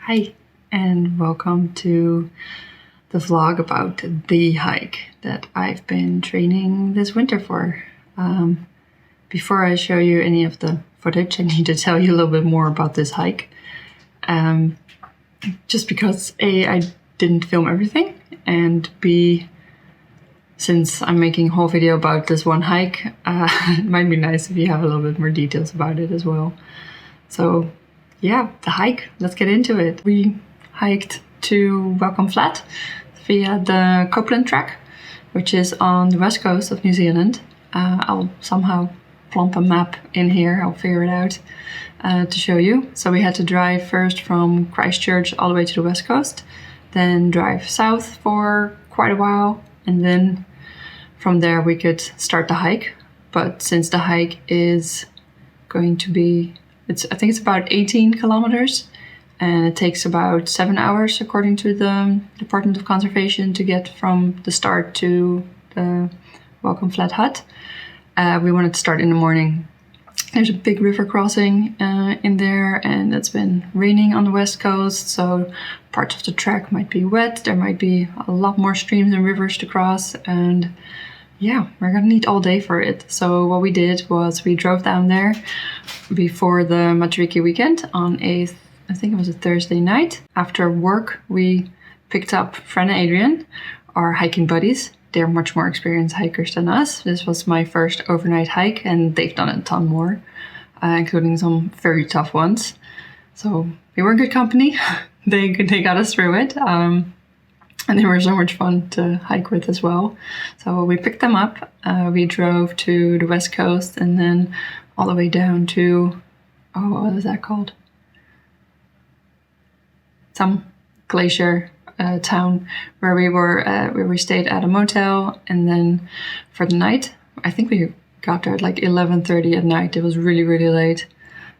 Hi, and welcome to the vlog about the hike that I've been training this winter for. Before I show you any of the footage, I need to tell you a little bit more about this hike. Just because A, I didn't film everything, and B, since I'm making a whole video about this one hike, it might be nice if you have a little bit more details about it as well. So yeah, the hike, let's get into it. We hiked to Welcome Flat via the Copland track, which is on the west coast of New Zealand. I'll somehow plump a map in here, I'll figure it out to show you. So we had to drive first from Christchurch all the way to the west coast, then drive south for quite a while, and then from there we could start the hike. But since the hike is going to be, I think it's about 18 kilometers, and it takes about 7 hours according to the Department of Conservation to get from the start to the Welcome Flat hut. We wanted to start in the morning. There's a big river crossing in there, and it's been raining on the west coast, so parts of the track might be wet. There might be a lot more streams and rivers to cross, and yeah, we're gonna need all day for it. So what we did was we drove down there before the Matariki weekend on I think it was a Thursday night. After work, we picked up Fran and Adrian, our hiking buddies. They're much more experienced hikers than us. This was my first overnight hike, and they've done a ton more, including some very tough ones. So we were in good company. They got us through it. And they were so much fun to hike with as well. So we picked them up, we drove to the west coast, and then all the way down to, what is that called? Some glacier town where we stayed at a motel, and then for the night, I think we got there at like 11:30 at night. It was really, really late.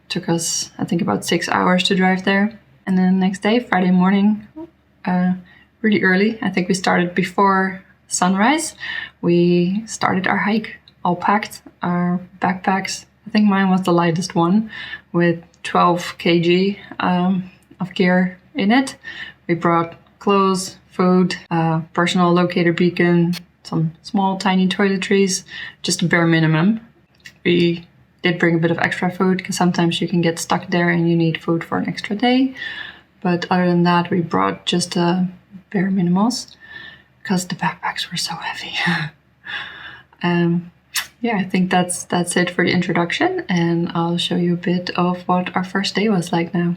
Took us, I think, about 6 hours to drive there. And then the next day, Friday morning, really early. I think we started before sunrise. We started our hike, all packed, our backpacks. I think mine was the lightest one, with 12 kg of gear in it. We brought clothes, food, personal locator beacon, some small tiny toiletries, just a bare minimum. We did bring a bit of extra food because sometimes you can get stuck there and you need food for an extra day. But other than that, we brought just bare minimals because the backpacks were so heavy. Yeah, I think that's it for the introduction, and I'll show you a bit of what our first day was like now.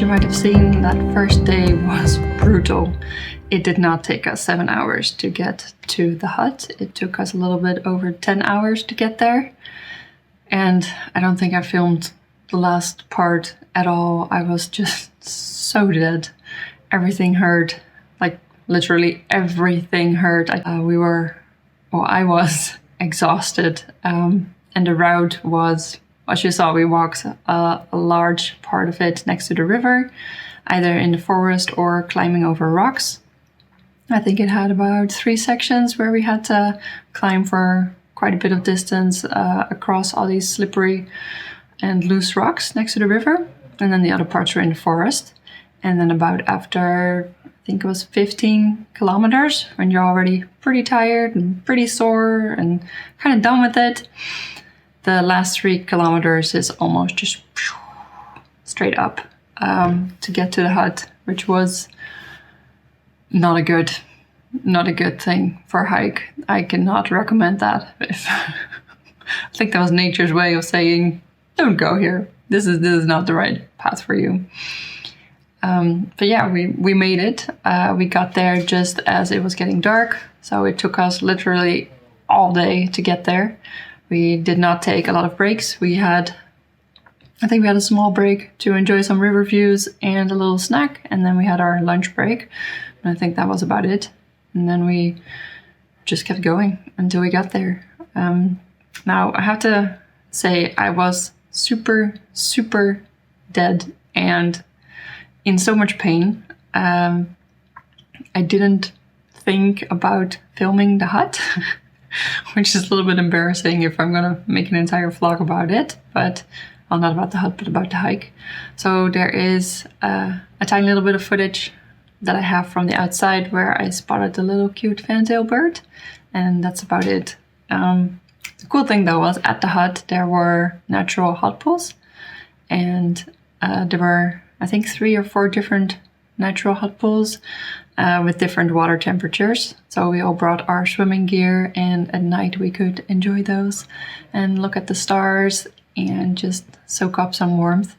you might have seen, that first day was brutal. It did not take us 7 hours to get to the hut. It took us a little bit over 10 hours to get there. And I don't think I filmed the last part at all. I was just so dead. Everything hurt. Like literally everything hurt. I was exhausted. And the route was, as you saw, we walked a large part of it next to the river, either in the forest or climbing over rocks. I think it had about 3 sections where we had to climb for quite a bit of distance across all these slippery and loose rocks next to the river. And then the other parts were in the forest. And then about after, I think it was 15 kilometers, when you're already pretty tired and pretty sore and kind of done with it, the last 3 kilometers is almost just straight up to get to the hut, which was not a good thing for a hike. I cannot recommend that. I think that was nature's way of saying, don't go here. This is not the right path for you. But yeah, we made it. We got there just as it was getting dark. So it took us literally all day to get there. We did not take a lot of breaks. I think we had a small break to enjoy some river views and a little snack. And then we had our lunch break. And I think that was about it. And then we just kept going until we got there. Now, I have to say I was super, super dead and in so much pain. I didn't think about filming the hut, which is a little bit embarrassing if I'm going to make an entire vlog about it. But, well, not about the hut, but about the hike. So there is a tiny little bit of footage that I have from the outside where I spotted a little cute fantail bird, and that's about it. The cool thing though was at the hut there were natural hot pools, and there were I think 3 or 4 different natural hot pools with different water temperatures. So we all brought our swimming gear, and at night we could enjoy those and look at the stars and just soak up some warmth,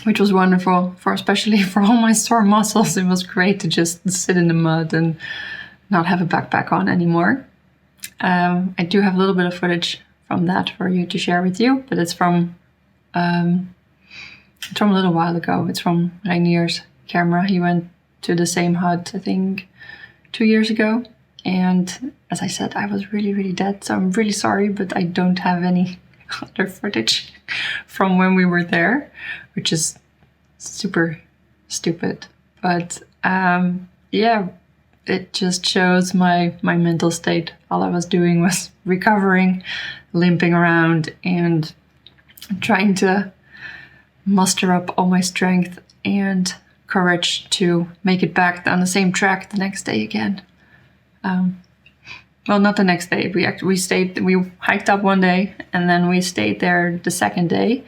which was wonderful, especially for all my sore muscles. It was great to just sit in the mud and not have a backpack on anymore. I do have a little bit of footage from that for you to share with you, but it's from a little while ago. It's from Reinier's camera. He went to the same hut, I think, 2 years ago. And as I said, I was really, really dead. So I'm really sorry, but I don't have any other footage from when we were there, which is super stupid. But yeah, it just shows my mental state. All I was doing was recovering, limping around, and trying to muster up all my strength and courage to make it back on the same track the next day again. Well, not the next day. We hiked up one day, and then we stayed there the second day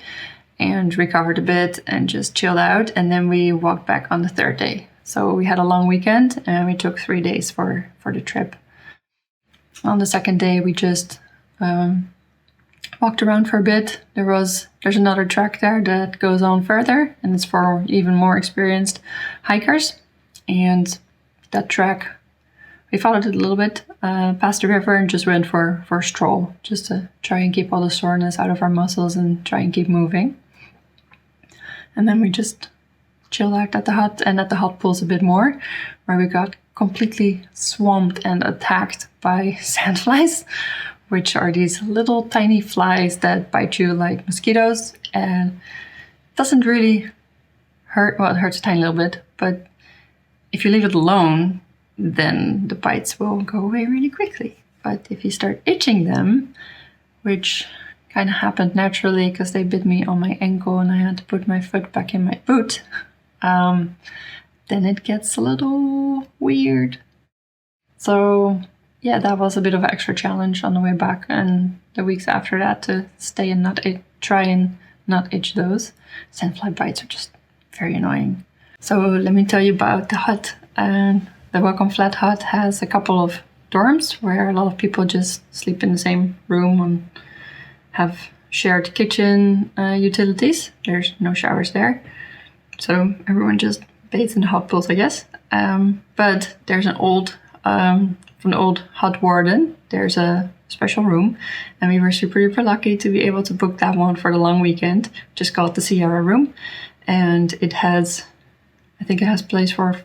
and recovered a bit and just chilled out. And then we walked back on the third day. So we had a long weekend, and we took 3 days for the trip. On the second day, we just walked around for a bit. There's another track there that goes on further, and it's for even more experienced hikers. And that track, we followed it a little bit past the river and just went for a stroll, just to try and keep all the soreness out of our muscles and try and keep moving. And then we just chilled out at the hut and at the hot pools a bit more, where we got completely swamped and attacked by sandflies, which are these little tiny flies that bite you like mosquitoes, and it doesn't really hurt. Well, it hurts a tiny little bit, but if you leave it alone, then the bites will go away really quickly. But if you start itching them, which kind of happened naturally because they bit me on my ankle and I had to put my foot back in my boot, then it gets a little weird. So yeah, that was a bit of an extra challenge on the way back and the weeks after that, to stay and try and not itch those. Sandfly bites are just very annoying. So let me tell you about the hut. And the Welcome Flat hut has a couple of dorms where a lot of people just sleep in the same room and have shared kitchen utilities. There's no showers there. So everyone just bathes in the hot pools, I guess. But there's an old, from the old hot warden, there's a special room, and we were super lucky to be able to book that one for the long weekend, just called the Sierra Room. And it has, I think it has place for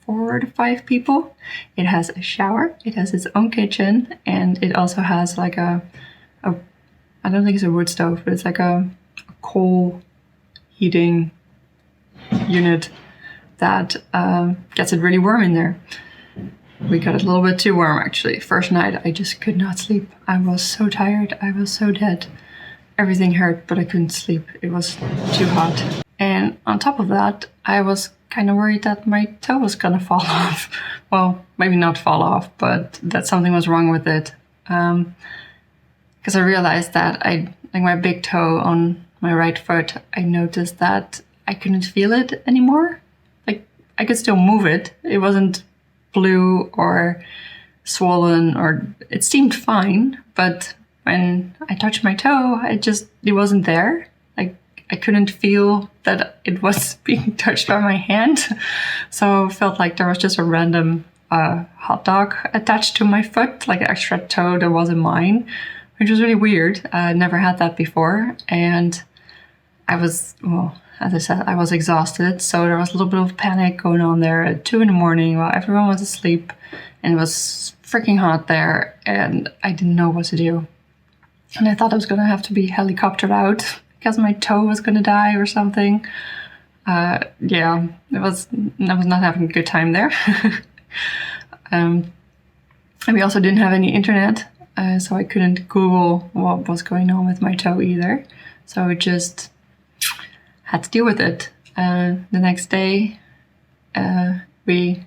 4 to 5 people. It has a shower, it has its own kitchen, and it also has like a I don't think it's a wood stove, but it's like a coal heating unit that gets it really warm in there. We got it a little bit too warm actually. First night I just could not sleep. I was so tired, I was so dead. Everything hurt, but I couldn't sleep. It was too hot. And on top of that, I was kind of worried that my toe was gonna fall off. Well, maybe not fall off, but that something was wrong with it. Because I realized that like my big toe on my right foot, I noticed that I couldn't feel it anymore. Like I could still move it. It wasn't blue or swollen, or it seemed fine. But when I touched my toe, it wasn't there. Like I couldn't feel that it was being touched by my hand. So it felt like there was just a random hot dog attached to my foot, like an extra toe that wasn't mine, which was really weird. I never had that before. And I was, well, as I said, I was exhausted. So there was a little bit of panic going on there at 2 a.m. while everyone was asleep, and it was freaking hot there, and I didn't know what to do. And I thought I was going to have to be helicoptered out because my toe was going to die or something. Yeah, I was not having a good time there. And we also didn't have any internet, so I couldn't Google what was going on with my toe either. So I just had to deal with it. The next day, we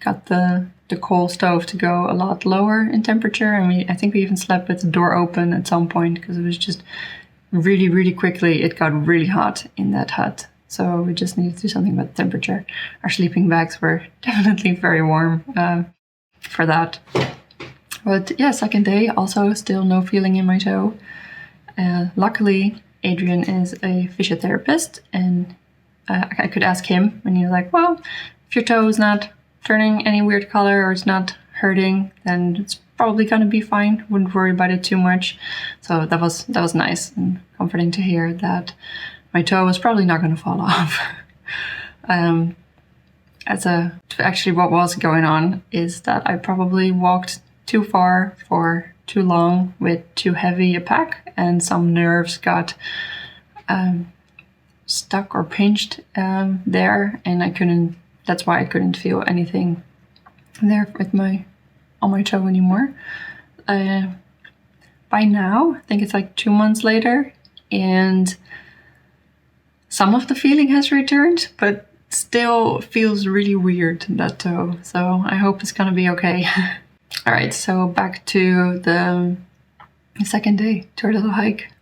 got the coal stove to go a lot lower in temperature, and I think we even slept with the door open at some point because it was just really quickly, it got really hot in that hut. So we just needed to do something about the temperature. Our sleeping bags were definitely very warm for that. But yeah, second day, also still no feeling in my toe. Luckily, Adrian is a physiotherapist, and I could ask him, and he was like, well, if your toe is not turning any weird color or it's not hurting, then it's probably gonna be fine. Wouldn't worry about it too much. So that was nice and comforting to hear that my toe was probably not gonna fall off. Actually what was going on is that I probably walked too far for too long with too heavy a pack, and some nerves got stuck or pinched there, and that's why I couldn't feel anything there on my toe anymore. By now, I think it's like 2 months later, and some of the feeling has returned, but still feels really weird, that toe. So I hope it's gonna be okay. All right, so back to the second day to our little hike.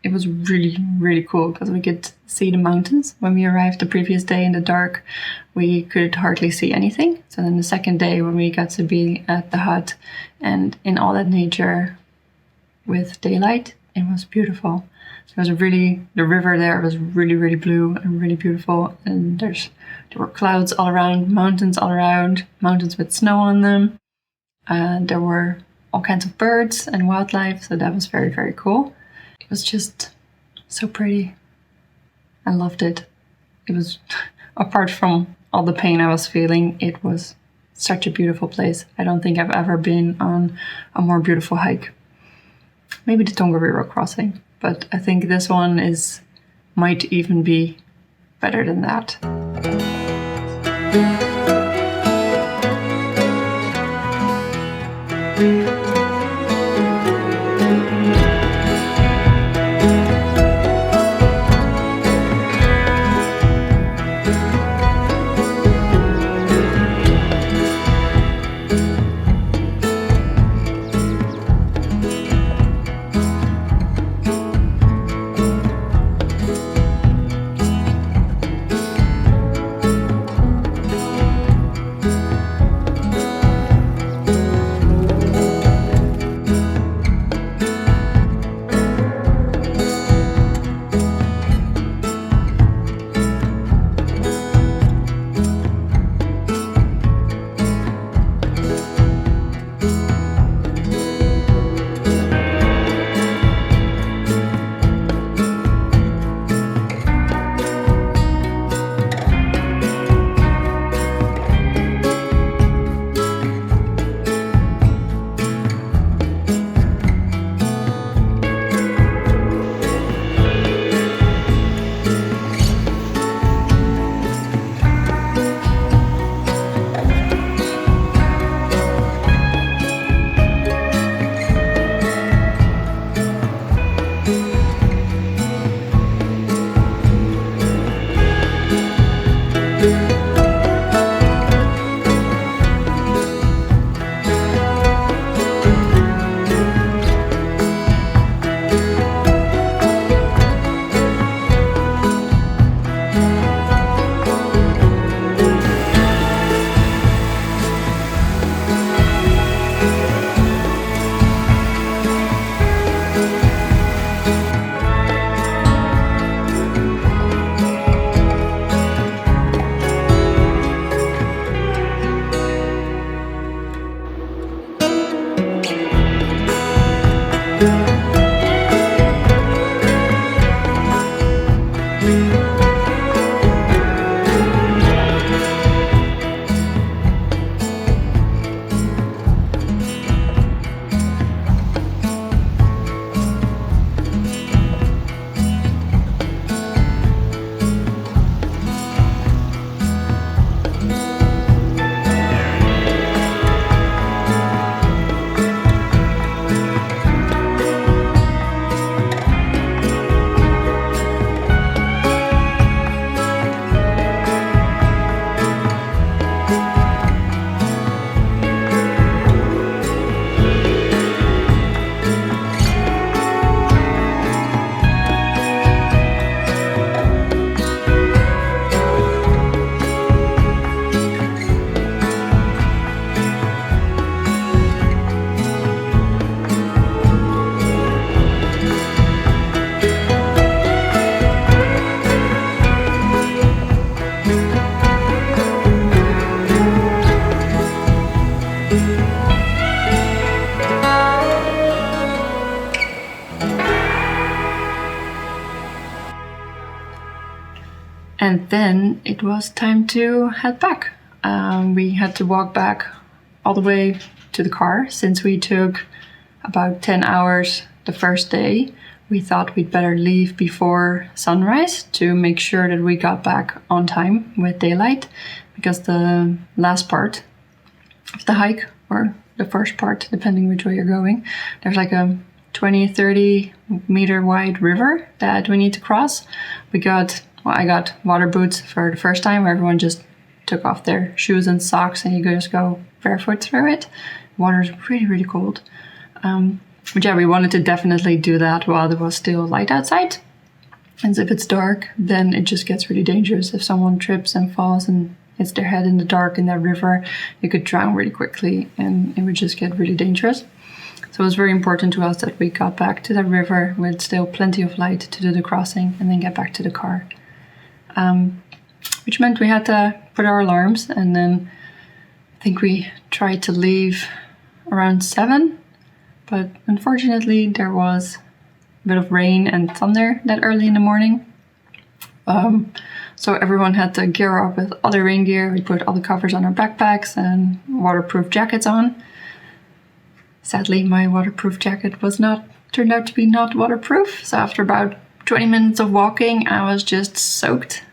It was really cool because we could see the mountains. When we arrived the previous day in the dark, we could hardly see anything. So then the second day, when we got to be at the hut and in all that nature with daylight, it was beautiful. The river there was really blue and really beautiful, and there were clouds all around, mountains all around, mountains with snow on them. There were all kinds of birds and wildlife, so that was very cool. It was just so pretty. I loved it. It was, apart from all the pain I was feeling, it was such a beautiful place. I don't think I've ever been on a more beautiful hike. Maybe the Tongariro crossing, but I think this one might even be better than that. then it was time to head back. We had to walk back all the way to the car. Since we took about 10 hours the first day, we thought we'd better leave before sunrise to make sure that we got back on time with daylight, because the last part of the hike, or the first part, depending which way you're going, there's like a 20-30 meter wide river that we need to cross. I got water boots for the first time, where everyone just took off their shoes and socks and you just go barefoot through it. Water's really, really cold. But yeah, we wanted to definitely do that while there was still light outside. And if it's dark, then it just gets really dangerous. If someone trips and falls and hits their head in the dark in that river, you could drown really quickly and it would just get really dangerous. So it was very important to us that we got back to that river with still plenty of light to do the crossing and then get back to the car. Which meant we had to put our alarms, and then I think we tried to leave around 7. But unfortunately, there was a bit of rain and thunder that early in the morning. So everyone had to gear up with other rain gear. We put all the covers on our backpacks and waterproof jackets on. Sadly, my waterproof jacket turned out to be not waterproof. So after about 20 minutes of walking, I was just soaked,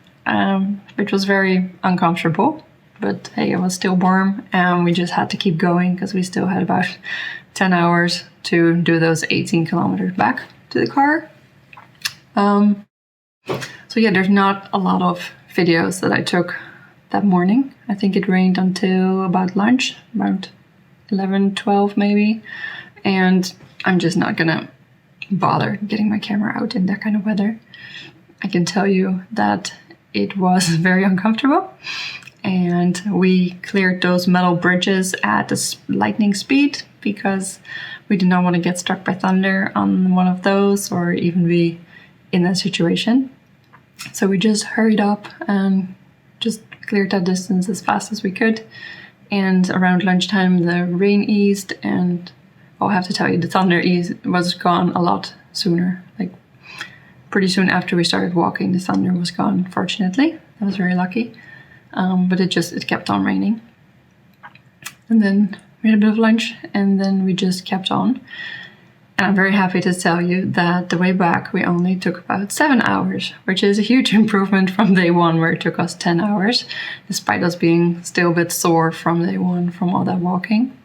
which was very uncomfortable. But hey, it was still warm and we just had to keep going because we still had about 10 hours to do those 18 kilometers back to the car. So yeah, there's not a lot of videos that I took that morning. I think it rained until about lunch, about 11, 12 maybe. And I'm just not gonna bother getting my camera out in that kind of weather. I can tell you that it was very uncomfortable. And we cleared those metal bridges at a lightning speed because we did not want to get struck by thunder on one of those or even be in that situation. So we just hurried up and just cleared that distance as fast as we could. And around lunchtime, the rain eased, and I'll have to tell you, the thunder was gone a lot sooner. Like pretty soon after we started walking, the thunder was gone, fortunately. I was very lucky. But it kept on raining. And then we had a bit of lunch and then we just kept on. And I'm very happy to tell you that the way back we only took about 7 hours, which is a huge improvement from day one where it took us 10 hours, despite us being still a bit sore from day one from all that walking.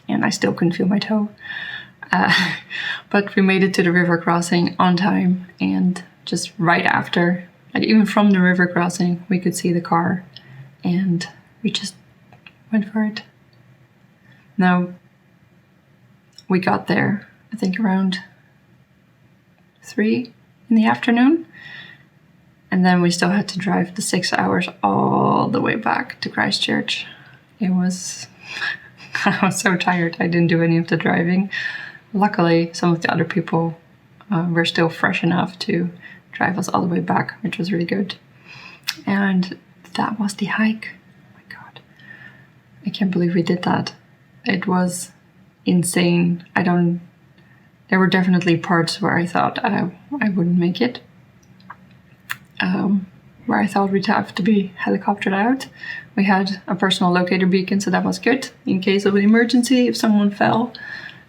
And I still couldn't feel my toe. But we made it to the river crossing on time, and just right after, like even from the river crossing, we could see the car and we just went for it. Now, we got there, I think around 3 in the afternoon. And then we still had to drive the 6 hours all the way back to Christchurch. I was so tired. I didn't do any of the driving. Luckily, some of the other people were still fresh enough to drive us all the way back, which was really good. And that was the hike. Oh my God. I can't believe we did that. It was insane. There were definitely parts where I thought I wouldn't make it. Where I thought we'd have to be helicoptered out. We had a personal locator beacon, so that was good. In case of an emergency, if someone fell.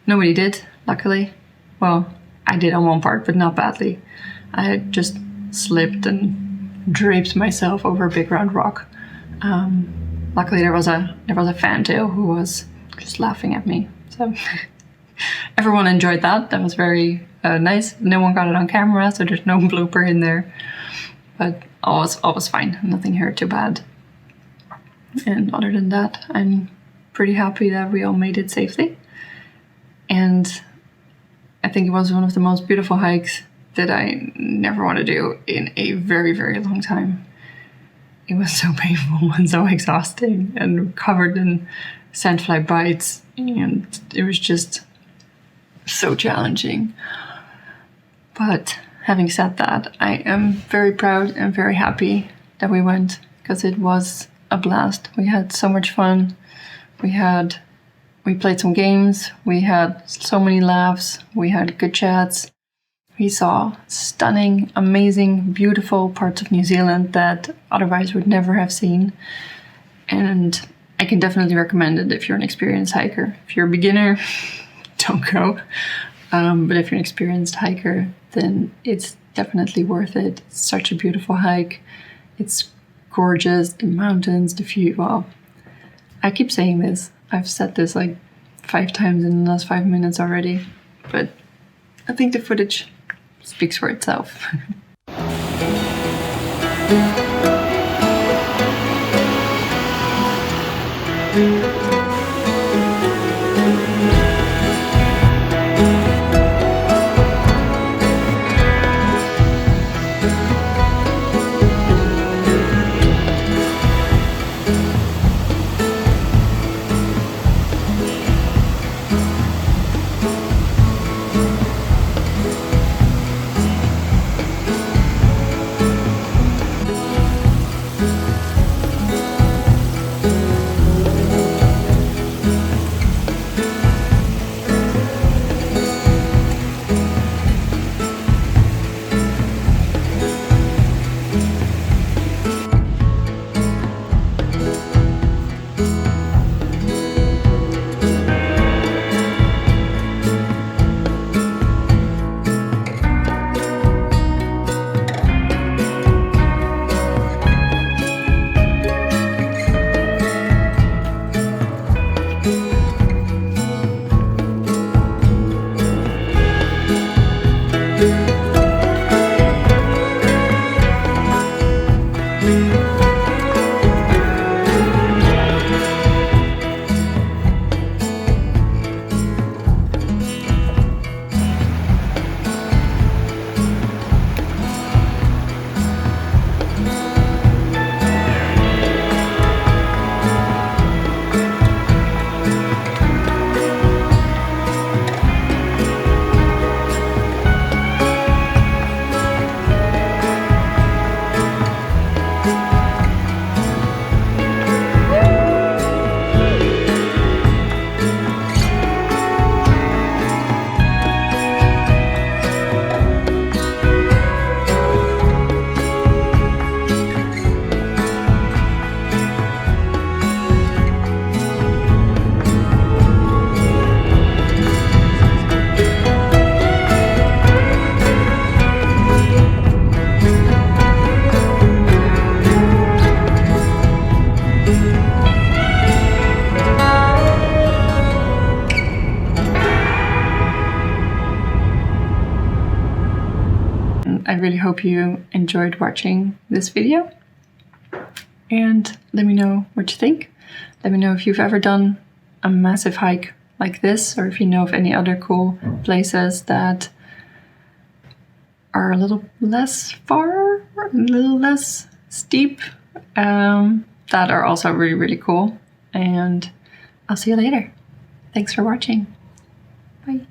Nobody did, luckily. Well, I did on one part, but not badly. I just slipped and draped myself over a big round rock. Luckily, there was a fantail who was just laughing at me. So everyone enjoyed that. That was very nice. No one got it on camera, so there's no blooper in there. But all was fine. Nothing hurt too bad. And other than that, I'm pretty happy that we all made it safely. And I think it was one of the most beautiful hikes that I never want to do in a very, very long time. It was so painful and so exhausting and covered in sandfly bites, and it was just so challenging. But having said that, I am very proud and very happy that we went, because it was a blast. We had so much fun. We played some games. We had so many laughs. We had good chats. We saw stunning, amazing, beautiful parts of New Zealand that otherwise would never have seen. And I can definitely recommend it if you're an experienced hiker. If you're a beginner, don't go. But if you're an experienced hiker, then it's definitely worth it. It's such a beautiful hike. It's gorgeous. The mountains, the view. Well, I keep saying this. I've said this like 5 times in the last 5 minutes already. But I think the footage speaks for itself. I really hope you enjoyed watching this video, and let me know what you think. Let me know if you've ever done a massive hike like this, or if you know of any other cool places that are a little less far, a little less steep, that are also really, really cool. And I'll see you later. Thanks for watching. Bye.